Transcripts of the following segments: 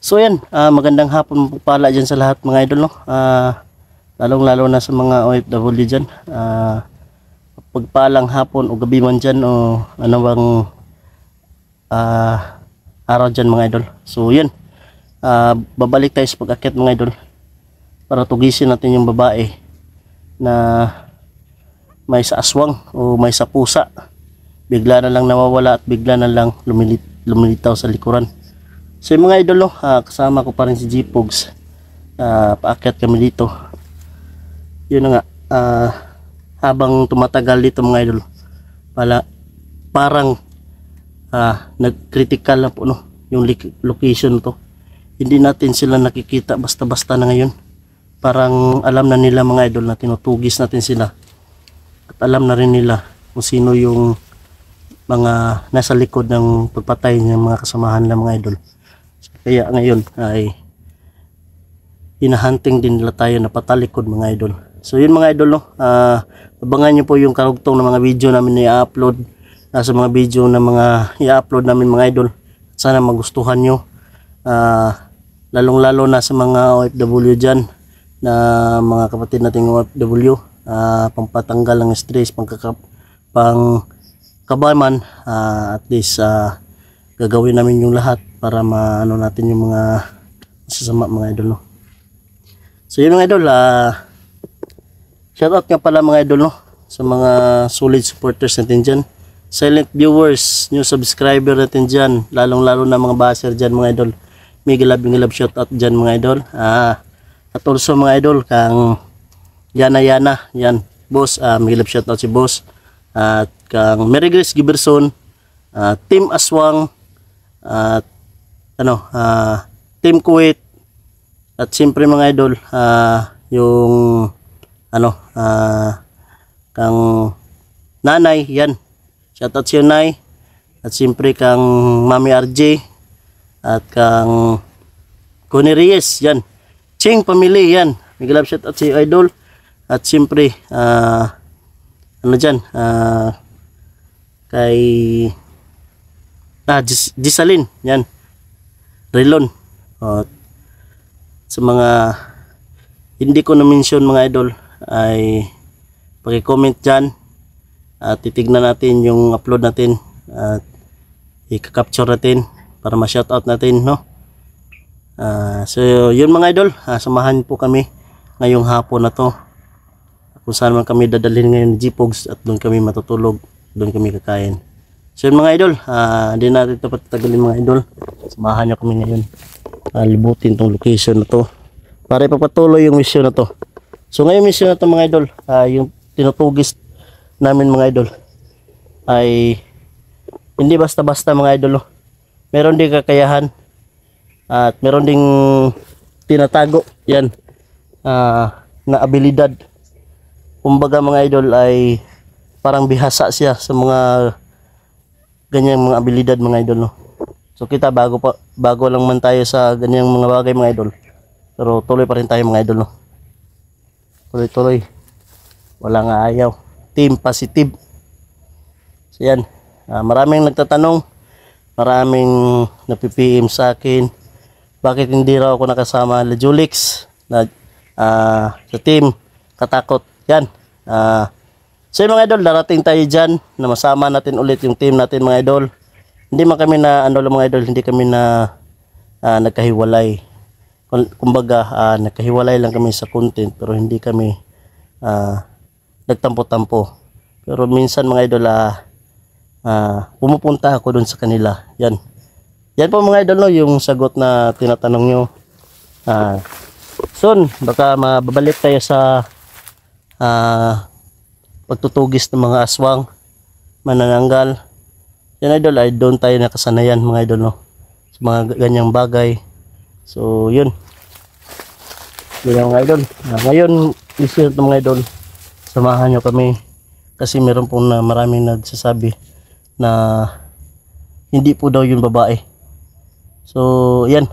So yan, magandang hapon po pala dyan sa lahat mga idol, no? Lalong-lalo na sa mga OFW dyan. Pagpalang hapon o gabi man dyan o ano bang araw dyan mga idol. So yan, babalik tayo sa pag-akyat mga idol para tugisin natin yung babae na may sa aswang o may sa pusa. Bigla na lang nawawala at bigla na lang lumilitaw sa likuran. So yung mga idol, kasama ko pa rin si G-Pogs. Paakyat kami dito. Yun na nga, habang tumatagal dito mga idol, parang nag-critical na po, no, yung location to. Hindi natin sila nakikita basta-basta na ngayon. Parang alam na nila mga idol na tinutugis natin sila. At alam na rin nila kung sino yung mga nasa likod ng pagpatay ng mga kasamahan ng mga idol. Kaya ngayon ay hinahunting din nila tayo na patalikod mga idol. So yun mga idol, no, abangan nyo po yung karugtong ng mga video namin na i-upload, sa mga video na mga i-upload namin mga idol. Sana magustuhan nyo, lalong lalo na sa mga OFW dyan, na mga kapatid nating OFW, pampatanggal ng stress, pangkabaman, at least gagawin namin yung lahat para maano natin yung mga masasama mga idol, no. So yun mga idol, shoutout nga pala mga idol, no, sa mga solid supporters natin dyan, silent viewers, new subscriber natin dyan, lalong lalo na mga baser dyan mga idol. Mega love shoutout dyan mga idol. At also mga idol, kang Yana yan boss, mega love shoutout si boss. At kang Mary Grace Giberson, Team Aswang, at Team Kuwait, at siyempre mga idol, yung kang Nanay, yan, shoutout si Nanay, at siyempre kang Mami RJ, at kang Connie Reyes, yan, Ching Family, yan, may galap shoutout si idol, at siyempre kay Gisaline, yan, Relon. Sa mga hindi ko na-mention mga idol, ay paki-comment dyan at titignan natin yung upload natin at i-capture natin para ma-shoutout natin, no. So yun mga idol, samahan po kami ngayong hapon na to kung saan man kami dadalhin ngayon ni G-Pogs, at doon kami matutulog, doon kami kakain. So yun mga idol, hindi natin ito patatagalin mga idol, samahan nyo kami ngayon, libutin tong location na to para ipapatuloy yung mission na to. So ngayon mission na to mga idol, yung tinutugis namin mga idol ay hindi basta-basta mga idol, no. Meron din kakayahan at meron ding tinatago yan, na abilidad. Kumbaga mga idol ay parang bihasa siya sa mga ganyang mga abilidad mga idol, no. So kita bago lang man tayo sa ganyang mga bagay mga idol, pero tuloy pa rin tayo mga idol, no. Tuloy wala nga ayaw, team positive. So yan, maraming nagtatanong, maraming napi-PM sa akin bakit hindi raw ako nakasama la Julix na sa team katakot yan. So yung mga idol, darating tayo dyan na masama natin ulit yung team natin mga idol. Hindi man kami na mga idol, hindi kami na nagkahiwalay. Kumbaga nagkahiwalay lang kami sa content, pero hindi kami nagtampo-tampo. Pero minsan mga idol, pumupunta ako dun sa kanila. Yan po mga idol, no, yung sagot na tinatanong nyo. Soon baka mababalik tayo sa pagtutugis ng mga aswang, manananggal. Yan idol, ay doon tayo nakasanayan mga idol, no, sa mga ganyang bagay. So yun mga idol, ngayon issue ito mga idol, samahan nyo kami kasi meron po na maraming nagsasabi na hindi po daw yung babae. So yan,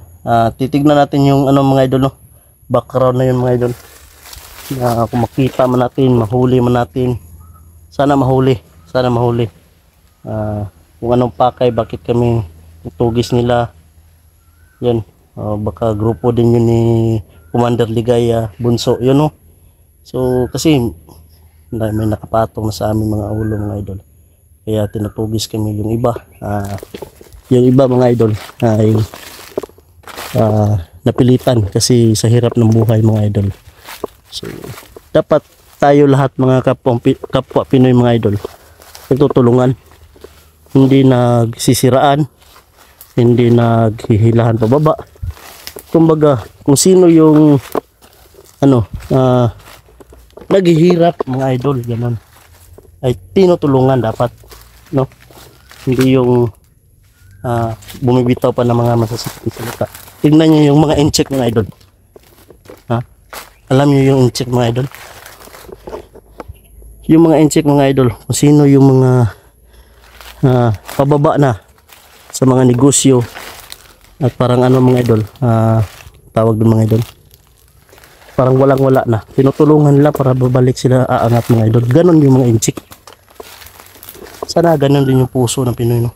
titignan natin yung mga idol, no, background na yun mga idol, na kung makita man natin, mahuli man natin, sana mahuli kung anong pakay, bakit kami tutugis nila. Yan, Baka grupo din yun ni Commander Ligaya Bunso, yun no. So kasi may nakapatong na sa amin mga ulo mga idol. Kaya tinutugis kami yung iba. Yung iba mga idol ay napilitan kasi sa hirap ng buhay mga idol. So dapat tayo lahat mga kapwa Pinoy mga idol nagtutulungan, hindi nagsisiraan, hindi naghihilahan pababa. Kumbaga kung sino yung naghihirap mga idol, ganun ay tinutulungan dapat, no? Hindi yung bumibitaw pa ng mga masasakit na salita. Tingnan nyo yung mga incheck mga idol. Alam nyo yung incheck mga idol? Yung mga incheck mga idol, kung sino yung mga pababa na sa mga negosyo at parang mga idol, tawag doon mga idol, parang walang wala na, tinutulungan nila para babalik sila aangat mga idol. Ganon yung mga incheck. Sana ganon din yung puso ng Pinoy, no?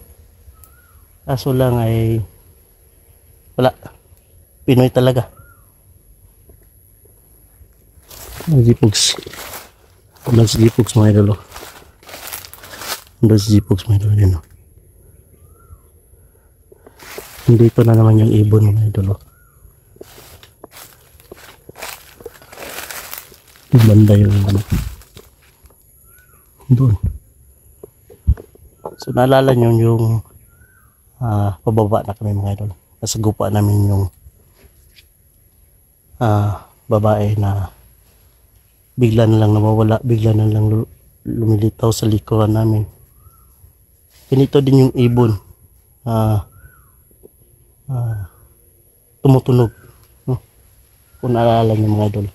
Kaso lang ay wala, Pinoy talaga. G-Pogs mga idol, oh. G-Pogs mga idol, yun, oh. Dito na naman yung ibon mga idol, oh. Banda yung doon. So naalala nyo yung pababa na kami mga idol. Nasa gupa namin yung babae na bigla na lang nawawala, bigla na lang lumilitaw sa likuran namin. Ganito din yung ibon, tumutunog, no? Kung naalala nyo mga idol.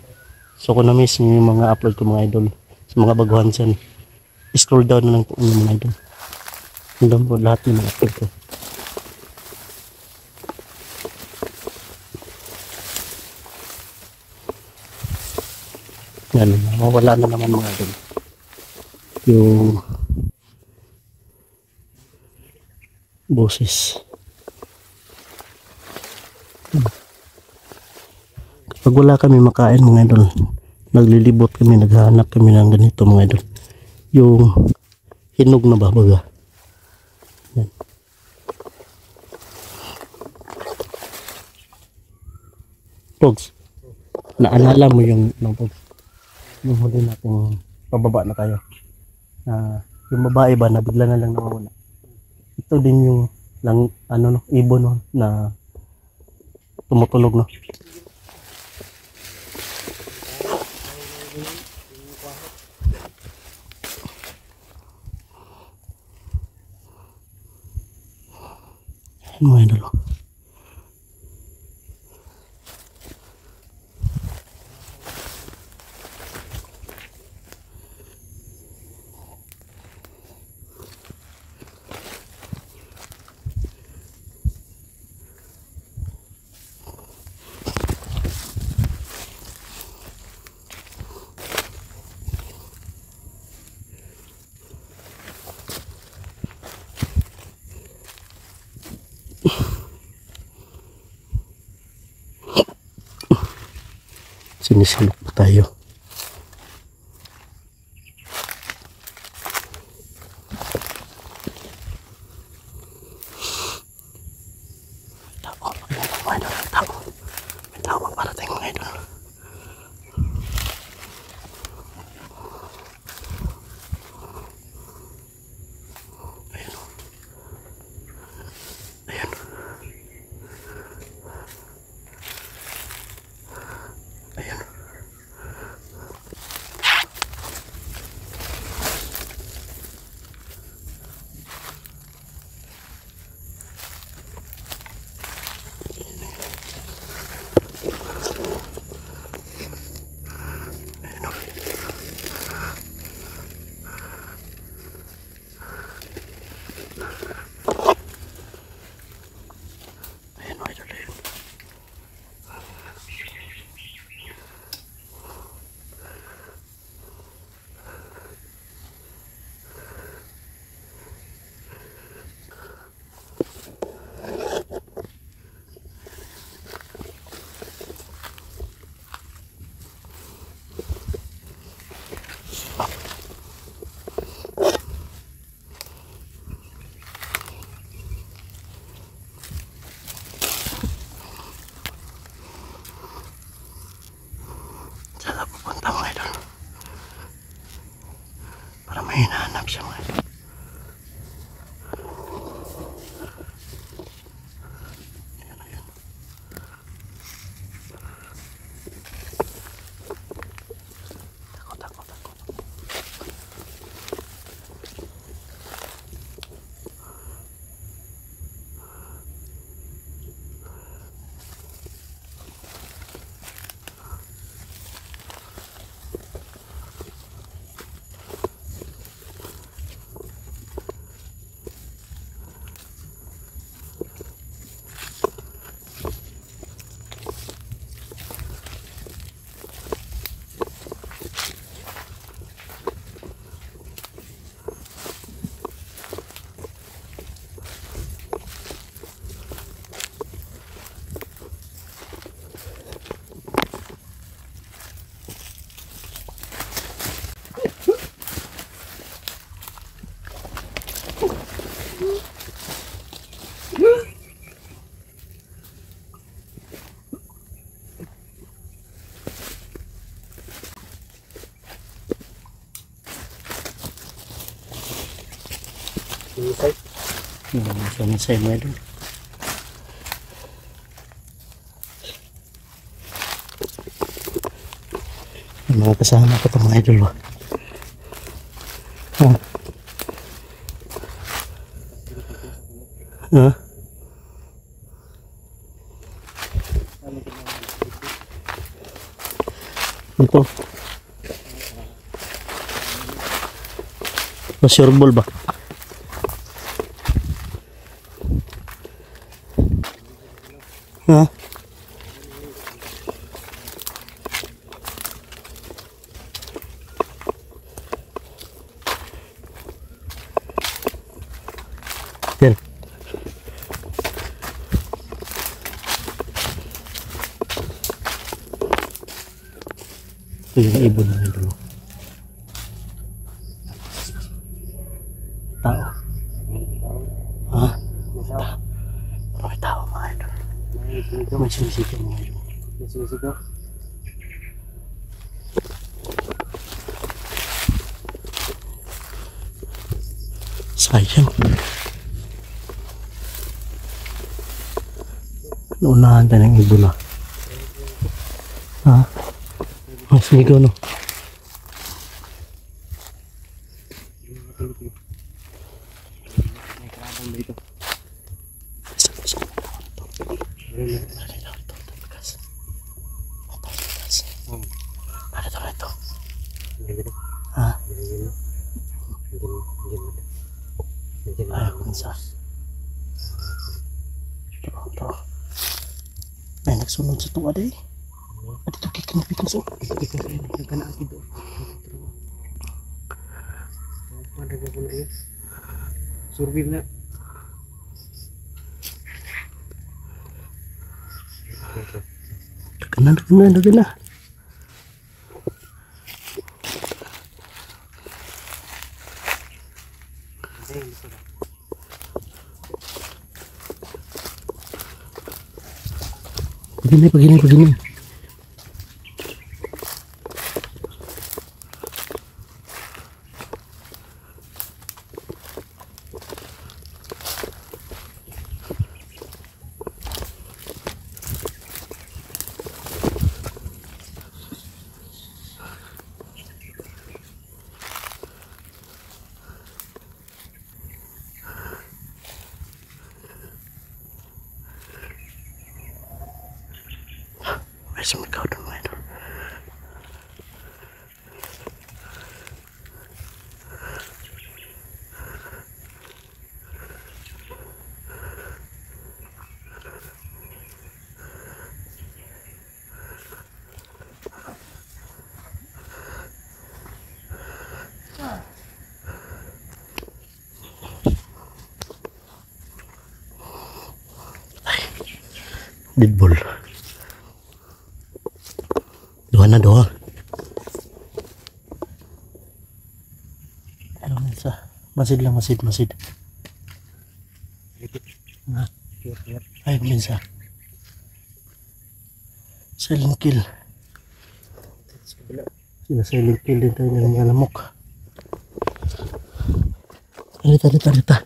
So kung na-miss nyo yung mga upload ko mga idol sa mga baguhan dyan, scroll down na lang po mga idol. Hanggang po lahat ng mga upload ko. Yan, mawala na naman mga idol yung boses. Pag wala kami makain mga idol, naglilibot kami, naghahanap kami ng ganito mga idol, yung hinog na babaga. Yan. Pogs, naalala mo yung Pogs, yung huli natin pababa na tayo, yung babae ba na bigla na lang nawawala. Ito din yung lang ibon, no, na tumutunog, no. Yan mga idol. Sinisilok pa tayo. May tao parating mga idol. sa pupunta mga idol. Para may hinahanap siya mga idol. Misay mga idol. Mga kasama ko ito mga idol ba. Ito sure ball ba? Yan. Ito yung ibon ng idol. Tao. Ha? May tao mga idol. May sumisigaw mga idol. May sumisigaw? Sayang. Naunahan tayo ng ibon na. Ha? Mas ligaw no? Ha? Ayaw kong sa. Ito. Ay, nagsunod sa tuwa day. At ito kikinipik na so. Nagkanaan doon. Madaga ko na yun. Survive na. Dagan na. Pagini. May sumikaw doon mga idol. Dead ball. Doha. Ano sa? Masid. Ha? Ay, minsa. Silent kill. Sinasilent kill din tayo ng mga lamok. Rita.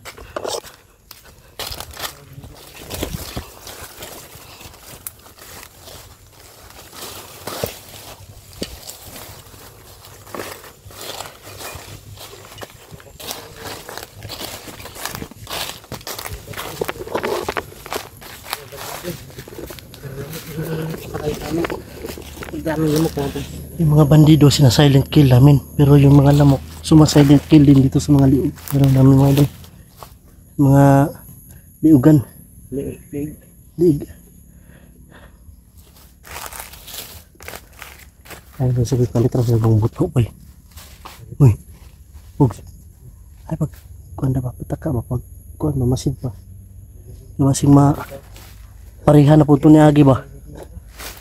Yung mga bandido sinasilent kill namin, pero yung mga lamok sumasilent kill din dito sa mga liog. Meron namin mga idol, mga liugan, liig. Ay, sabi palit lang sa bang buto boy. Uy, Pogs. Ay, pag kuhan na ba, pataka ba, pag kuhan mamasid pa. Yung masing pareha na po ito ni Agi ba?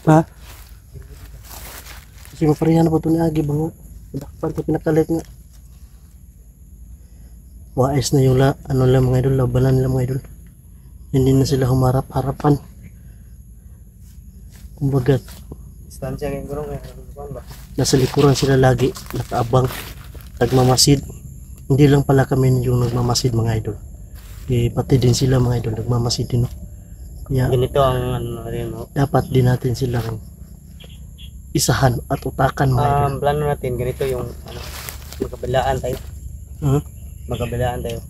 Ha? Kasi mapareha na po ito ni Agi ba nga? Pinakapan ito pinakalit nga. Wais na yung ano lang mga idol, labanan nila mga idol. Hindi na sila humarap-harapan. Kumbaga, Distansya kayong gurong ba? nasa likuran sila lagi, nakaabang, nagmamasid. Hindi lang pala kami yung nagmamasid mga idol. Pati din sila mga idol, nagmamasid din. No? Kaya Ganito ang ano rin mo. dapat din natin silang isahan at utakan mga idol. Plano natin ganito yung ano, magkabilaan tayo. Magkabilaan tayo.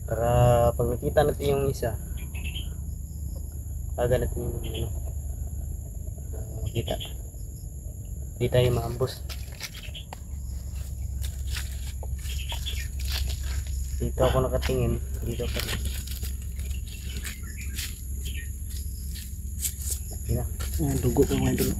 Para pag nakita natin yung isa, aga natin yung ano, makita. Hindi tayo maambos. Dito ako nakatingin, dito pa rin. Laki na. Ayan, dugo po mga idol.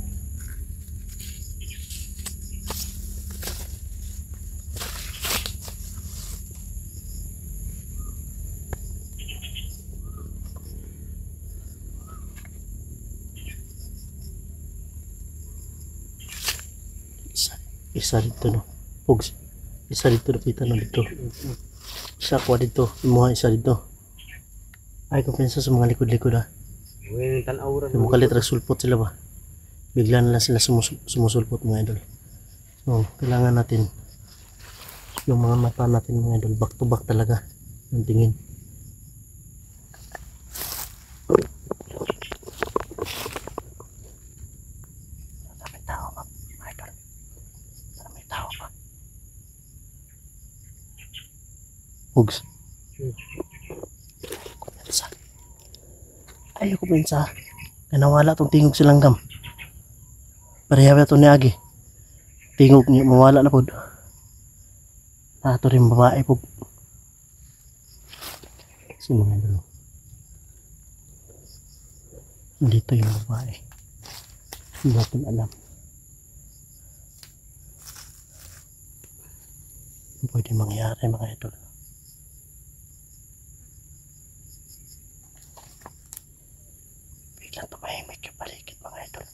Isa dito no. Pogs. Isa dito napita no dito. Isa ko dito. Imuha isa dito. Ay kumpensa sa mga likod-likod ha. Uy, tan-awra. Yung kalit sulpot sila ba? Bigla na lang sila sumusulpot mga idol. So, kailangan natin yung mga mata natin mga idol back to back talaga yung tingin. May tao ba? Mga idol. May tao ba? Hugs. Kumensa. Ayaw kumensa. Nawala tong tingog sa langgam. Pareha ba ito ni Agi? Tingog niya, mawala na po. Ito rin babae po. Kasi mga idol. Dito yung babae. Hindi natin alam. Pwede mangyari mga idol. Biglang tumahimik yung paligid mga idol.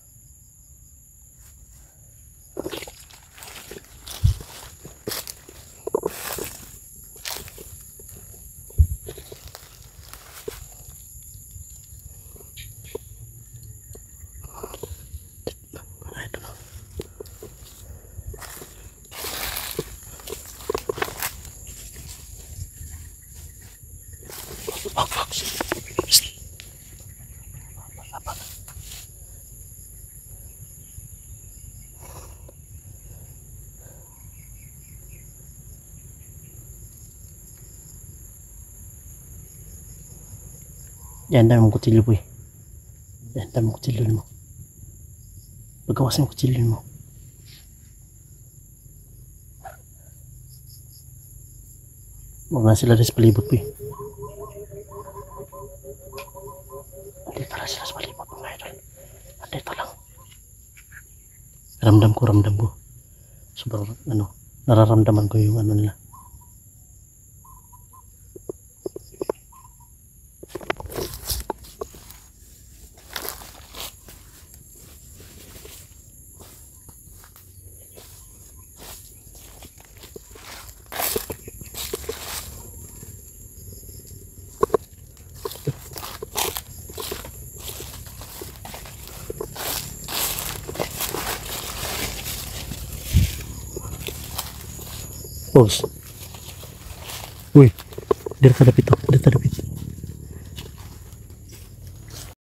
Mga idol. Yan, dami mong kutsilyo po eh. Yan, dami mong kutsilyo mo. Pagkawasan yung kutsilyo mo. Huwag na sila rin sa palibot po eh. Andito lang sila sa palibot mga idol. Andito lang. Ramdam ko. Sobrang ano, nararamdaman ko yung ano nila. Pause. Uy, dir ka dapit